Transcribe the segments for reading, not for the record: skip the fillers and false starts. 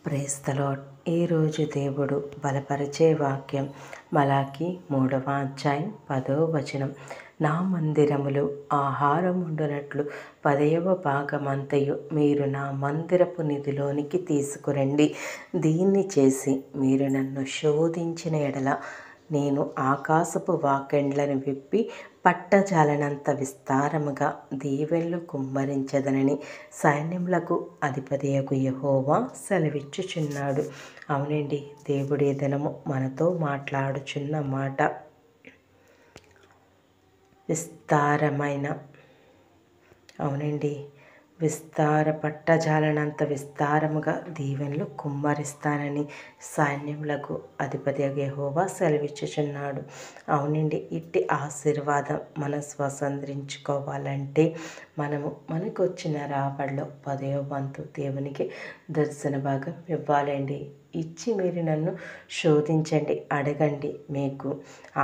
Praise the lord. ఈరోజు దేవుడు బలపరిచే వాక్యం మలాకి 3వ అధ్యాయం 10వ వచనం. నా మందిరములో ఆహారముండునట్లు 10వ భాగమంతయు మీరు నా మందిరపు నిధిలోనికి తీసుకురండి. దీన్ని చేసి మీరు నన్ను శోధించిన ఎడల నేను ఆకాశపు వాకెండ్లను విప్పి పట్టజాలనంత విస్తారముగా దీవెనలు కుమ్మరించదనని సైన్యములకు అధిపతియగు యెహోవా సెలవిచ్చుచున్నాడు. అవునండి, దేవుడి దినము మనతో మాట్లాడుచున్న మాట విస్తారమైన, అవునండి, పట్టజాలనంత విస్తారముగా దీవెనలు కుమ్మరిస్తానని సైన్యములకు అధిపతి యెహోవా సెలవిచ్చుచున్నాడు. అవునండి, ఇట్టి ఆశీర్వాదం మనం స్వతంత్రించుకోవాలంటే మనకు వచ్చిన రాబడిలో 10వ వంతు దేవునికి దర్శన భాగం ఇవ్వాలండి. ఇచ్చి మీరు నన్ను శోధించండి, అడగండి, మీకు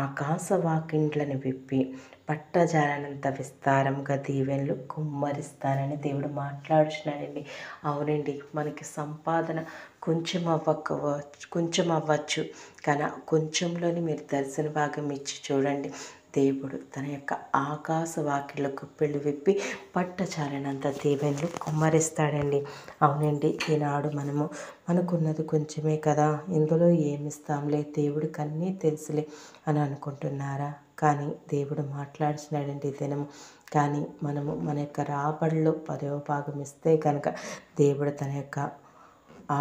ఆకాశ వాకిండ్లను విప్పి పట్టజాలనంత విస్తారంగా దీవెనలు కుమ్మరిస్తానని దేవుడు మాట్లాడుచున్నాడండి. అవునండి, మనకి సంపాదన కొంచెం అవ్వచ్చు, కానీ కొంచెంలోని మీరు దర్శన భాగం ఇచ్చి చూడండి. దేవుడు తన యొక్క ఆకాశ వాకిళ్ళ కుప్పిళ్ళు విప్పి పట్టజాలనంత దీవెనలు కుమ్మరిస్తాడండి. అవునండి, ఈనాడు మనకున్నది కొంచెమే కదా, ఇందులో ఏమిస్తాంలే, దేవుడికి అన్నీ తెలుసులే అని అనుకుంటున్నారా? కానీ దేవుడు మాట్లాడుతున్నాడండి ఈ దినము. కానీ మన యొక్క రాబడిలో 10వ భాగం ఇస్తే కనుక దేవుడు తన యొక్క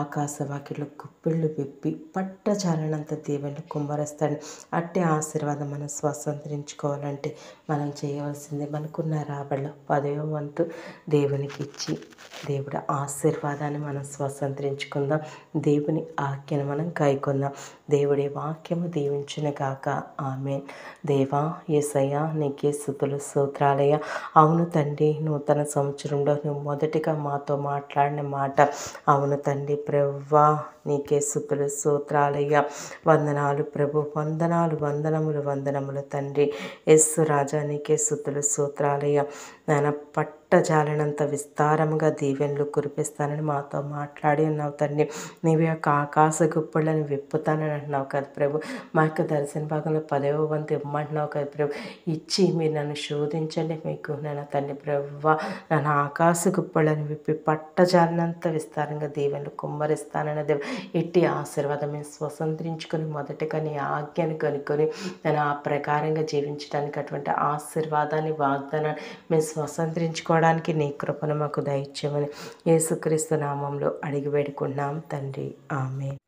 ఆకాశ వాకిళ్ళు కుప్పిళ్ళు విప్పి పట్టజాలనంత దీవెనలు కుమ్మరిస్తాడు. అట్టి ఆశీర్వాదం మనం స్వతంత్రించుకోవాలంటే మనం చేయవలసింది మనకున్న రాబడిలో 10వ వంతు దేవునికి ఇచ్చి దేవుడి ఆశీర్వాదాన్ని మనం స్వతంత్రించుకుందాం. దేవుని ఆజ్ఞను మనం కైకొందాం. దేవుడి వాక్యము దీవించును గాక. ఆమేన్. దేవా యేసయ్యా, నీకే స్తుతులు స్తోత్రాలయ్యా. అవును తండ్రి, నూతన సంవత్సరంలో నువ్వు మొదటిగా మాతో మాట్లాడిన మాట, అవును తండ్రి ప్రభువా, నీకే స్తుతులు స్తోత్రాలయ్యా. వందనాలు ప్రభు, వందనములు తండ్రి. యేసు రాజా, నీకే స్తుతులు స్తోత్రాలయ్యా. నాయన పట్టజాలనంత విస్తారముగా దీవెనలు కురిపిస్తానని మాతో మాట్లాడి ఉన్నావు తండ్రి. నీవి యొక్క ఆకాశ గుప్పలను విప్పుతానని అంటున్నావు కదా ప్రభు. మా యొక్క దర్శన భాగంలో 10వ వంతు ఇమ్మంటున్నావు కదా ప్రభు. ఇచ్చి మీరు నన్ను శోధించండి, మీకు నేను తండ్రి ప్రభువా నన్ను ఆకాశ గుప్పలను విప్పి పట్టజాలనంత విస్తారంగా దీవెనలు కుమ్మరిస్తానని దేవు. ఇట్టి ఆశీర్వాదం మేము స్వతంత్రించుకొని మొదటగా నీ ఆజ్ఞను కనుక్కొని నేను ఆ ప్రకారంగా జీవించడానికి అటువంటి ఆశీర్వాదాన్ని, వాగ్దానాన్ని మేము స్వతంత్రించుకోవడానికి నీ కృపను మాకు దయచేయమని యేసుక్రీస్తు నామంలో అడిగి వేడుకున్నాం తండ్రి. ఆమేన్.